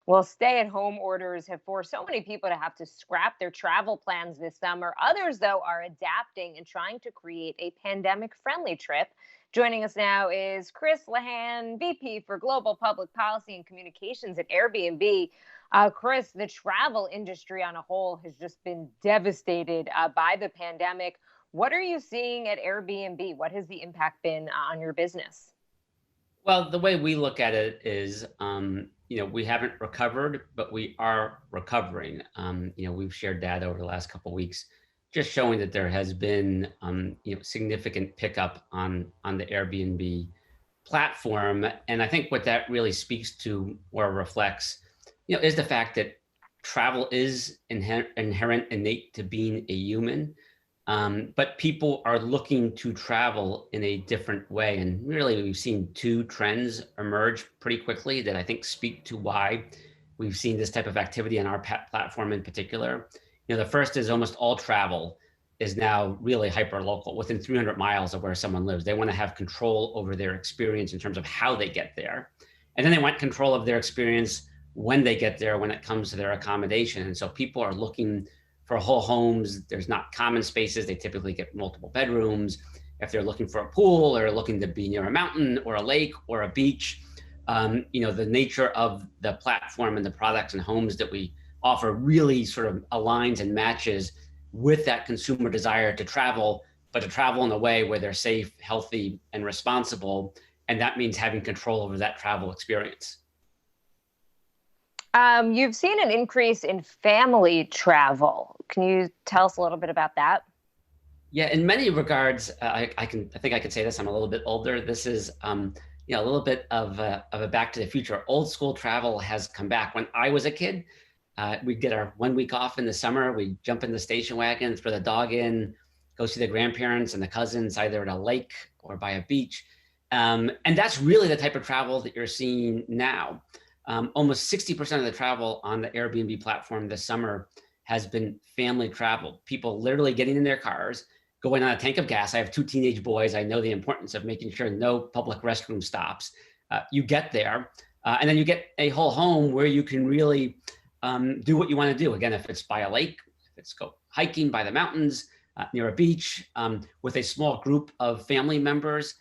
Well, stay-at-home orders have forced so many people to have to scrap their travel plans this summer. Others, though, are adapting and trying to create a pandemic-friendly trip. Joining us now is Chris Lehane, VP for Global Public Policy and Communications at Airbnb. Chris, the travel industry on a whole has just been devastated by the pandemic. What are you seeing at Airbnb? What has the impact been on your business? Well, the way we look at it is, we haven't recovered, but we are recovering. We've shared data over the last couple of weeks, just showing that there has been, significant pickup on the Airbnb platform. And I think what that really speaks to or reflects, is the fact that travel is inherent, innate to being a human. But people are looking to travel in a different way. And really, we've seen two trends emerge pretty quickly that I think speak to why we've seen this type of activity on our platform in particular. The first is almost all travel is now really hyper local, within 300 miles of where someone lives. They want to have control over their experience in terms of how they get there. And then they want control of their experience when they get there, when it comes to their accommodation. And so people are looking for whole homes. There's not common spaces. They typically get multiple bedrooms. If they're looking for a pool or looking to be near a mountain or a lake or a beach, the nature of the platform and the products and homes that we offer really sort of aligns and matches with that consumer desire to travel, but to travel in a way where they're safe, healthy, and responsible. And that means having control over that travel experience. You've seen an increase in family travel. Can you tell us a little bit about that? Yeah, in many regards, I think I could say this. I'm a little bit older. This is, a little bit of a back to the future. Old school travel has come back. When I was a kid, we'd get our 1 week off in the summer. We'd jump in the station wagon, throw the dog in, go see the grandparents and the cousins either at a lake or by a beach. And that's really the type of travel that you're seeing now. Almost 60% of the travel on the Airbnb platform this summer has been family travel. People literally getting in their cars, going on a tank of gas. I have two teenage boys. I know the importance of making sure no public restroom stops. You get there, and then you get a whole home where you can really do what you want to do. Again, if it's by a lake, if it's go hiking by the mountains, near a beach, with a small group of family members.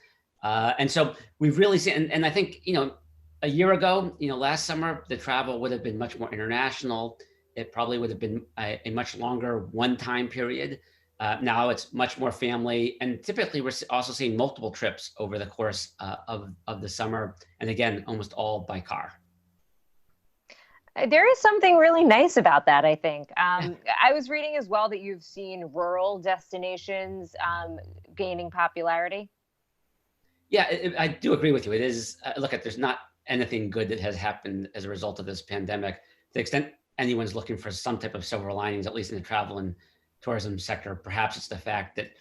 And so we've really seen, and I think, a year ago, last summer, the travel would have been much more international. It probably would have been a much longer one-time period. Now it's much more family. And typically we're also seeing multiple trips over the course of the summer. And again, almost all by car. There is something really nice about that, I think. I was reading as well that you've seen rural destinations gaining popularity. Yeah, I do agree with you. It is, there's not anything good that has happened as a result of this pandemic. To the extent anyone's looking for some type of silver linings, at least in the travel and tourism sector, perhaps it's the fact that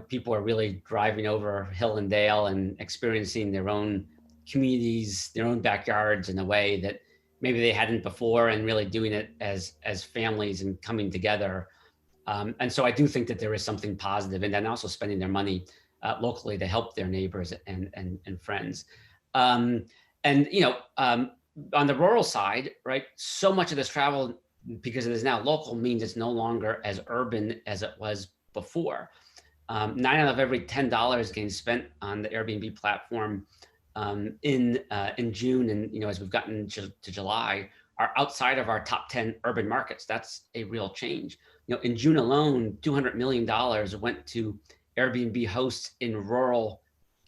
people are really driving over hill and dale and experiencing their own communities, their own backyards in a way that maybe they hadn't before, and really doing it as families and coming together. And so I do think that there is something positive, and then also spending their money locally to help their neighbors and friends. On the rural side, right, so much of this travel, because it is now local, means it's no longer as urban as it was before. 9 out of every $10 getting spent on the Airbnb platform in June, and as we've gotten to July, are outside of our top 10 urban markets. That's a real change. In June alone, $200 million went to Airbnb hosts in rural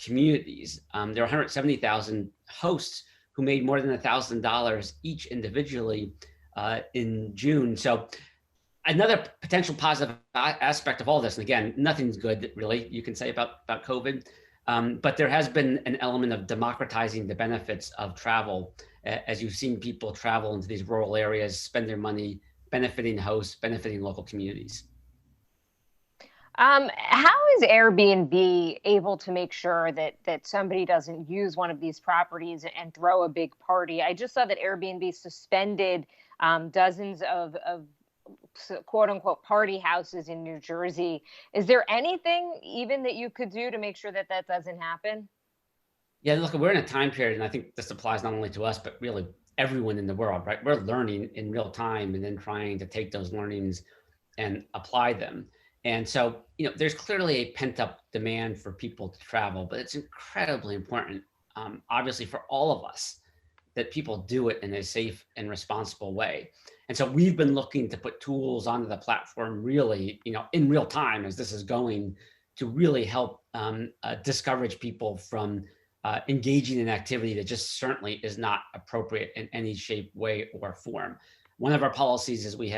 communities. There are 170,000 hosts who made more than $1,000 each individually in June. So another potential positive aspect of all this, and again, nothing's good really you can say about COVID, but there has been an element of democratizing the benefits of travel, as you've seen people travel into these rural areas, spend their money, benefiting hosts, benefiting local communities. How is Airbnb able to make sure that somebody doesn't use one of these properties and throw a big party? I just saw that Airbnb suspended dozens of quote unquote party houses in New Jersey. Is there anything even that you could do to make sure that that doesn't happen? Yeah, look, we're in a time period, and I think this applies not only to us, but really everyone in the world, right? We're learning in real time and then trying to take those learnings and apply them. And so, there's clearly a pent up demand for people to travel, but it's incredibly important, obviously, for all of us that people do it in a safe and responsible way. And so we've been looking to put tools onto the platform really, in real time as this is going to really help discourage people from engaging in activity that just certainly is not appropriate in any shape, way, or form. One of our policies is we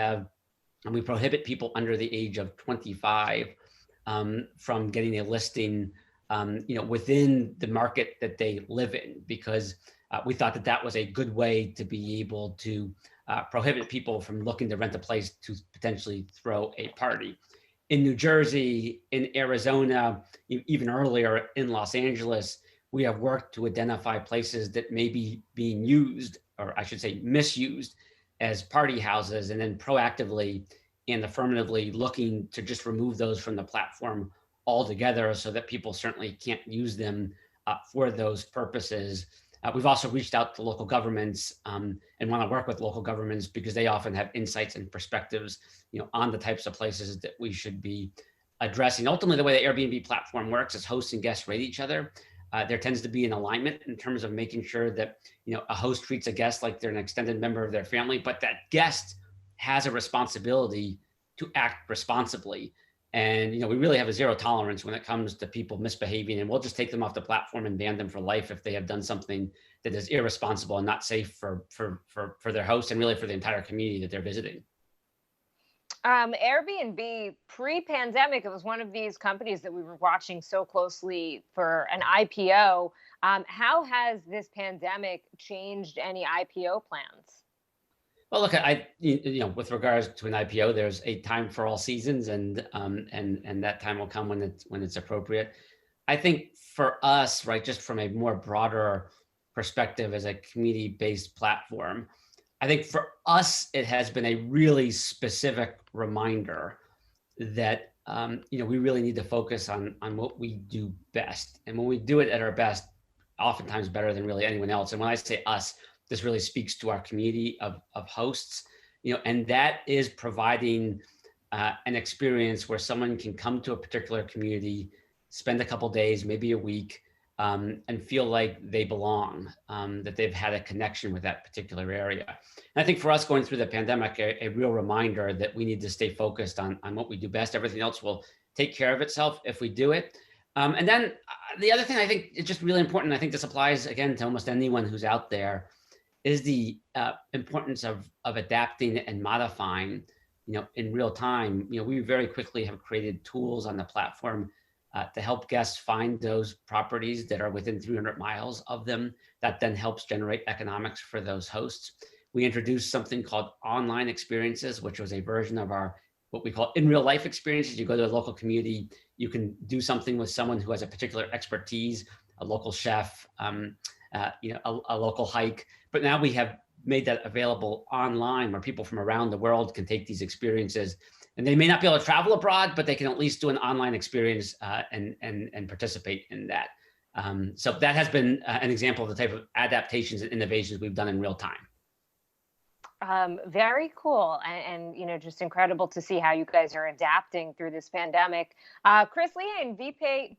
prohibit people under the age of 25 from getting a listing, within the market that they live in, because we thought that that was a good way to be able to prohibit people from looking to rent a place to potentially throw a party. In New Jersey, in Arizona, even earlier in Los Angeles, we have worked to identify places that may be being used, or I should say misused, as party houses, and then proactively and affirmatively looking to just remove those from the platform altogether so that people certainly can't use them for those purposes. We've also reached out to local governments and want to work with local governments because they often have insights and perspectives, on the types of places that we should be addressing. Ultimately, the way the Airbnb platform works is hosts and guests rate each other. There tends to be an alignment in terms of making sure that a host treats a guest like they're an extended member of their family, but that guest has a responsibility to act responsibly. And we really have a zero tolerance when it comes to people misbehaving, and we'll just take them off the platform and ban them for life if they have done something that is irresponsible and not safe for their host and really for the entire community that they're visiting. Airbnb pre-pandemic, it was one of these companies that we were watching so closely for an IPO. How has this pandemic changed any IPO plans? Well, look, with regards to an IPO, there's a time for all seasons, and that time will come when it's appropriate. I think for us, right, just from a more broader perspective as a community-based platform, I think for us it has been a really specific reminder that we really need to focus on what we do best, and when we do it at our best, oftentimes better than really anyone else. And when I say us, this really speaks to our community of hosts, and that is providing an experience where someone can come to a particular community, spend a couple days, maybe a week, and feel like they belong, that they've had a connection with that particular area. And I think for us going through the pandemic, a real reminder that we need to stay focused on what we do best. Everything else will take care of itself if we do it. And then the other thing I think is just really important, I think this applies again to almost anyone who's out there, is the importance of adapting and modifying, in real time. We very quickly have created tools on the platform to help guests find those properties that are within 300 miles of them. That then helps generate economics for those hosts. We introduced something called online experiences, which was a version of our what we call in real life experiences. You go to a local community, you can do something with someone who has a particular expertise, a local chef, a local hike. But now we have made that available online where people from around the world can take these experiences, and they may not be able to travel abroad, but they can at least do an online experience and participate in that. So that has been an example of the type of adaptations and innovations we've done in real time. Very cool, and just incredible to see how you guys are adapting through this pandemic. Chris Lehane, VP,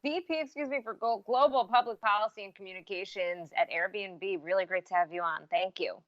for Global Public Policy and Communications at Airbnb. Really great to have you on. Thank you.